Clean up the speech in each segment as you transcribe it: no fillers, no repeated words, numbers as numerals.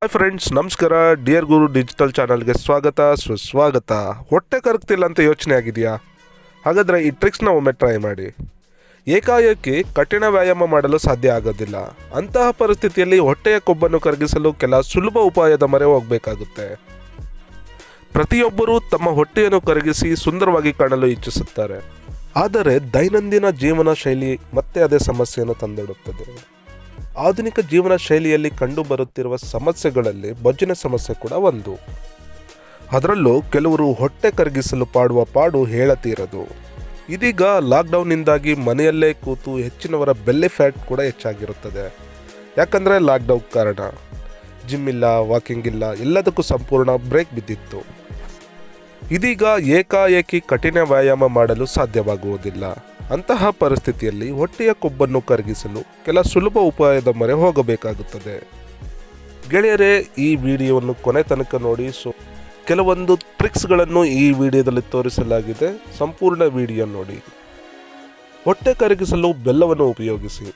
Hi friends, ನಮಸ್ಕಾರ. Dear ಗುರು digital ಚಾನಲ್ಗೆ ಸ್ವಾಗತ ಸುಸ್ವಾಗತ. ಹೊಟ್ಟೆ ಕರಗ್ತಿಲ್ಲ ಅಂತ ಯೋಚನೆ ಆಗಿದೆಯಾ? ಹಾಗಾದರೆ ಈ ಟ್ರಿಕ್ಸ್ನ ಒಮ್ಮೆ ಟ್ರೈ ಮಾಡಿ. ಏಕಾಏಕಿ ಕಠಿಣ ವ್ಯಾಯಾಮ ಮಾಡಲು ಸಾಧ್ಯ ಆಗೋದಿಲ್ಲ. ಅಂತಹ ಪರಿಸ್ಥಿತಿಯಲ್ಲಿ ಹೊಟ್ಟೆಯ ಕೊಬ್ಬನ್ನು ಕರಗಿಸಲು ಕೆಲ ಸುಲಭ ಉಪಾಯದ ಮೊರೆ ಹೋಗಬೇಕಾಗುತ್ತೆ. ಪ್ರತಿಯೊಬ್ಬರೂ ತಮ್ಮ ಹೊಟ್ಟೆಯನ್ನು ಕರಗಿಸಿ ಸುಂದರವಾಗಿ ಕಾಣಲು ಇಚ್ಛಿಸುತ್ತಾರೆ. ಆದರೆ ದೈನಂದಿನ ಜೀವನ ಶೈಲಿ ಮತ್ತೆ ಅದೇ ಸಮಸ್ಯೆಯನ್ನು ತಂದೊಡ್ಡುತ್ತದೆ. ಆಧುನಿಕ ಜೀವನ ಶೈಲಿಯಲ್ಲಿ ಕಂಡುಬರುತ್ತಿರುವ ಸಮಸ್ಯೆಗಳಲ್ಲಿ ಬೊಜ್ಜಿನ ಸಮಸ್ಯೆ ಕೂಡ ಒಂದು. ಅದರಲ್ಲೂ ಕೆಲವರು ಹೊಟ್ಟೆ ಕರಗಿಸಲು ಪಾಡುವ ಪಾಡು ಹೇಳತೀರದು. ಇದೀಗ ಲಾಕ್ಡೌನ್ನಿಂದಾಗಿ ಮನೆಯಲ್ಲೇ ಕೂತು ಹೆಚ್ಚಿನವರ ಬೆಲ್ಲೆ ಫ್ಯಾಟ್ ಕೂಡ ಹೆಚ್ಚಾಗಿರುತ್ತದೆ. ಯಾಕಂದರೆ ಲಾಕ್ಡೌನ್ ಕಾರಣ ಜಿಮ್ ಇಲ್ಲ, ವಾಕಿಂಗ್ ಇಲ್ಲ, ಎಲ್ಲದಕ್ಕೂ ಸಂಪೂರ್ಣ ಬ್ರೇಕ್ ಬಿದ್ದಿತ್ತು. ಇದೀಗ ಏಕಾಏಕಿ ಕಠಿಣ ವ್ಯಾಯಾಮ ಮಾಡಲು ಸಾಧ್ಯವಾಗುವುದಿಲ್ಲ. ಅಂತಹ ಪರಿಸ್ಥಿತಿಯಲ್ಲಿ ಹೊಟ್ಟೆಯ ಕೊಬ್ಬನ್ನು ಕರಗಿಸಲು ಕೆಲ ಸುಲಭ ಉಪಾಯದ ಮೊರೆ ಹೋಗಬೇಕಾಗುತ್ತದೆ. ಗೆಳೆಯರೇ, ಈ ವಿಡಿಯೋವನ್ನು ಕೊನೆ ತನಕ ನೋಡಿ. ಕೆಲವೊಂದು ಟ್ರಿಕ್ಸ್ಗಳನ್ನು ಈ ವಿಡಿಯೋದಲ್ಲಿ ತೋರಿಸಲಾಗಿದೆ. ಸಂಪೂರ್ಣ ವಿಡಿಯೋ ನೋಡಿ. ಹೊಟ್ಟೆ ಕರಗಿಸಲು ಬೆಲ್ಲವನ್ನು ಉಪಯೋಗಿಸಿ.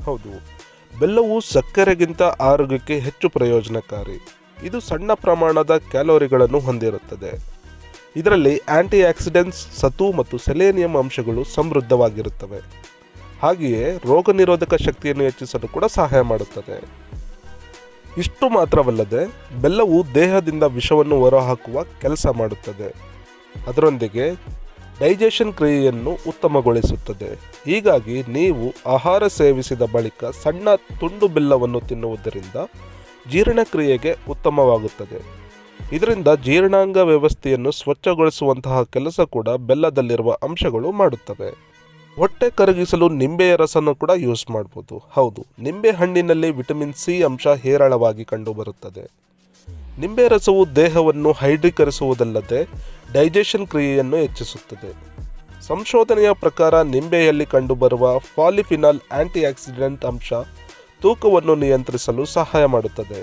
ಹೌದು, ಬೆಲ್ಲವು ಸಕ್ಕರೆಗಿಂತ ಆರೋಗ್ಯಕ್ಕೆ ಹೆಚ್ಚು ಪ್ರಯೋಜನಕಾರಿ. ಇದು ಸಣ್ಣ ಪ್ರಮಾಣದ ಕ್ಯಾಲೋರಿಗಳನ್ನು ಹೊಂದಿರುತ್ತದೆ. ಇದರಲ್ಲಿ ಆಂಟಿ ಆಕ್ಸಿಡೆಂಟ್ಸ್, ಸತು ಮತ್ತು ಸೆಲೇನಿಯಂ ಅಂಶಗಳು ಸಮೃದ್ಧವಾಗಿರುತ್ತವೆ. ಹಾಗೆಯೇ ರೋಗ ನಿರೋಧಕ ಶಕ್ತಿಯನ್ನು ಹೆಚ್ಚಿಸಲು ಕೂಡ ಸಹಾಯ ಮಾಡುತ್ತದೆ. ಇಷ್ಟು ಮಾತ್ರವಲ್ಲದೆ ಬೆಲ್ಲವು ದೇಹದಿಂದ ವಿಷವನ್ನು ಹೊರಹಾಕುವ ಕೆಲಸ ಮಾಡುತ್ತದೆ. ಅದರೊಂದಿಗೆ ಡೈಜೆಷನ್ ಕ್ರಿಯೆಯನ್ನು ಉತ್ತಮಗೊಳಿಸುತ್ತದೆ. ಹೀಗಾಗಿ ನೀವು ಆಹಾರ ಸೇವಿಸಿದ ಬಳಿಕ ಸಣ್ಣ ತುಂಡು ಬೆಲ್ಲವನ್ನು ತಿನ್ನುವುದರಿಂದ ಜೀರ್ಣಕ್ರಿಯೆಗೆ ಉತ್ತಮವಾಗುತ್ತದೆ. ಇದರಿಂದ ಜೀರ್ಣಾಂಗ ವ್ಯವಸ್ಥೆಯನ್ನು ಸ್ವಚ್ಛಗೊಳಿಸುವಂತಹ ಕೆಲಸ ಕೂಡ ಬೆಲ್ಲದಲ್ಲಿರುವ ಅಂಶಗಳು ಮಾಡುತ್ತವೆ. ಹೊಟ್ಟೆ ಕರಗಿಸಲು ನಿಂಬೆಯ ರಸವನ್ನು ಕೂಡ ಯೂಸ್ ಮಾಡ್ಬೋದು. ಹೌದು, ನಿಂಬೆ ಹಣ್ಣಿನಲ್ಲಿ ವಿಟಮಿನ್ ಸಿ ಅಂಶ ಹೇರಳವಾಗಿ ಕಂಡುಬರುತ್ತದೆ. ನಿಂಬೆ ರಸವು ದೇಹವನ್ನು ಹೈಡ್ರೀಕರಿಸುವುದಲ್ಲದೆ ಡೈಜೆಷನ್ ಕ್ರಿಯೆಯನ್ನು ಹೆಚ್ಚಿಸುತ್ತದೆ. ಸಂಶೋಧನೆಯ ಪ್ರಕಾರ ನಿಂಬೆಯಲ್ಲಿ ಕಂಡುಬರುವ ಪಾಲಿಫಿನಾಲ್ ಆಂಟಿ ಆಕ್ಸಿಡೆಂಟ್ ಅಂಶ ತೂಕವನ್ನು ನಿಯಂತ್ರಿಸಲು ಸಹಾಯ ಮಾಡುತ್ತದೆ.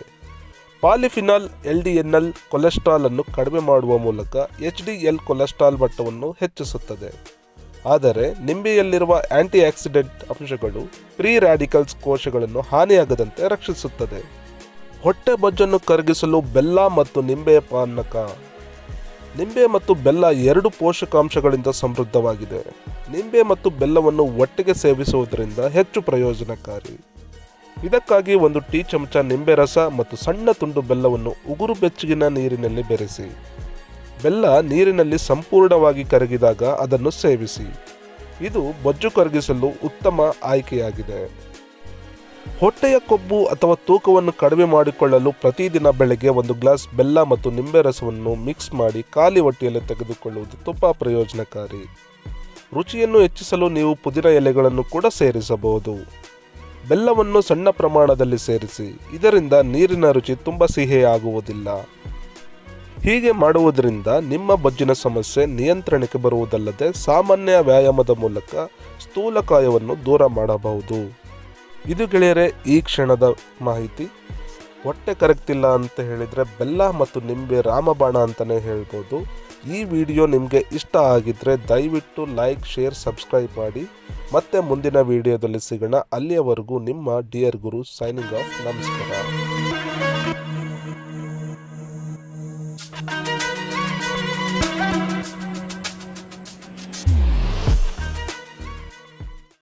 ಪಾಲಿಫಿನಾಲ್ LDL ಕೊಲೆಸ್ಟ್ರಾಲ್ ಅನ್ನು ಕಡಿಮೆ ಮಾಡುವ ಮೂಲಕ HDL ಕೊಲೆಸ್ಟ್ರಾಲ್ ಮಟ್ಟವನ್ನು ಹೆಚ್ಚಿಸುತ್ತದೆ. ಆದರೆ ನಿಂಬೆಯಲ್ಲಿರುವ ಆಂಟಿ ಆಕ್ಸಿಡೆಂಟ್ ಅಂಶಗಳು ಫ್ರೀ ರ್ಯಾಡಿಕಲ್ಸ್ ಕೋಶಗಳನ್ನು ಹಾನಿಯಾಗದಂತೆ ರಕ್ಷಿಸುತ್ತದೆ. ಹೊಟ್ಟೆ ಬೊಜ್ಜನ್ನು ಕರಗಿಸಲು ಬೆಲ್ಲ ಮತ್ತು ನಿಂಬೆಯ ಪಾನಕ. ನಿಂಬೆ ಮತ್ತು ಬೆಲ್ಲ ಎರಡು ಪೋಷಕಾಂಶಗಳಿಂದ ಸಮೃದ್ಧವಾಗಿದೆ. ನಿಂಬೆ ಮತ್ತು ಬೆಲ್ಲವನ್ನು ಒಟ್ಟಿಗೆ ಸೇವಿಸುವುದರಿಂದ ಹೆಚ್ಚು ಪ್ರಯೋಜನಕಾರಿ. ಇದಕ್ಕಾಗಿ 1 ಟೀ ಚಮಚ ನಿಂಬೆ ರಸ ಮತ್ತು ಸಣ್ಣ ತುಂಡು ಬೆಲ್ಲವನ್ನು ಉಗುರು ಬೆಚ್ಚಗಿನ ನೀರಿನಲ್ಲಿ ಬೆರೆಸಿ. ಬೆಲ್ಲ ನೀರಿನಲ್ಲಿ ಸಂಪೂರ್ಣವಾಗಿ ಕರಗಿದಾಗ ಅದನ್ನು ಸೇವಿಸಿ. ಇದು ಬೊಜ್ಜು ಕರಗಿಸಲು ಉತ್ತಮ ಆಯ್ಕೆಯಾಗಿದೆ. ಹೊಟ್ಟೆಯ ಕೊಬ್ಬು ಅಥವಾ ತೂಕವನ್ನು ಕಡಿಮೆ ಮಾಡಿಕೊಳ್ಳಲು ಪ್ರತಿದಿನ ಬೆಳಗ್ಗೆ 1 ಗ್ಲಾಸ್ ಬೆಲ್ಲ ಮತ್ತು ನಿಂಬೆ ರಸವನ್ನು ಮಿಕ್ಸ್ ಮಾಡಿ ಖಾಲಿ ಹೊಟ್ಟೆಯಲ್ಲಿ ತೆಗೆದುಕೊಳ್ಳುವುದು ತುಂಬ ಪ್ರಯೋಜನಕಾರಿ. ರುಚಿಯನ್ನು ಹೆಚ್ಚಿಸಲು ನೀವು ಪುದೀನ ಎಲೆಗಳನ್ನು ಕೂಡ ಸೇರಿಸಬಹುದು. ಬೆಲ್ಲವನ್ನು ಸಣ್ಣ ಪ್ರಮಾಣದಲ್ಲಿ ಸೇರಿಸಿ. ಇದರಿಂದ ನೀರಿನ ರುಚಿ ತುಂಬ ಸಿಹಿಯಾಗುವುದಿಲ್ಲ. ಹೀಗೆ ಮಾಡುವುದರಿಂದ ನಿಮ್ಮ ಬೊಜ್ಜಿನ ಸಮಸ್ಯೆ ನಿಯಂತ್ರಣಕ್ಕೆ ಬರುವುದಲ್ಲದೆ ಸಾಮಾನ್ಯ ವ್ಯಾಯಾಮದ ಮೂಲಕ ಸ್ಥೂಲಕಾಯವನ್ನು ದೂರ ಮಾಡಬಹುದು. ಇದು ಗೆಳೆಯರೇ ಈ ಕ್ಷಣದ ಮಾಹಿತಿ. ಹೊಟ್ಟೆ ಕರಗ್ತಿಲ್ಲ ಅಂತ ಹೇಳಿದರೆ ಬೆಲ್ಲ ಮತ್ತು ನಿಂಬೆ ರಾಮಬಾಣ ಅಂತಲೇ ಹೇಳ್ಬೋದು. ಈ ವಿಡಿಯೋ ನಿಮಗೆ ಇಷ್ಟ ಆಗಿದ್ದರೆ ದಯವಿಟ್ಟು ಲೈಕ್, ಶೇರ್, ಸಬ್ಸ್ಕ್ರೈಬ್ ಮಾಡಿ. ಮತ್ತೆ ಮುಂದಿನ ವಿಡಿಯೋದಲ್ಲಿ ಸಿಗೋಣ. ಅಲ್ಲಿಯವರೆಗೂ ನಿಮ್ಮ ಡಿಯರ್ ಗುರು ಸೈನಿಂಗ್ ಆಫ್. ನಮಸ್ಕಾರ.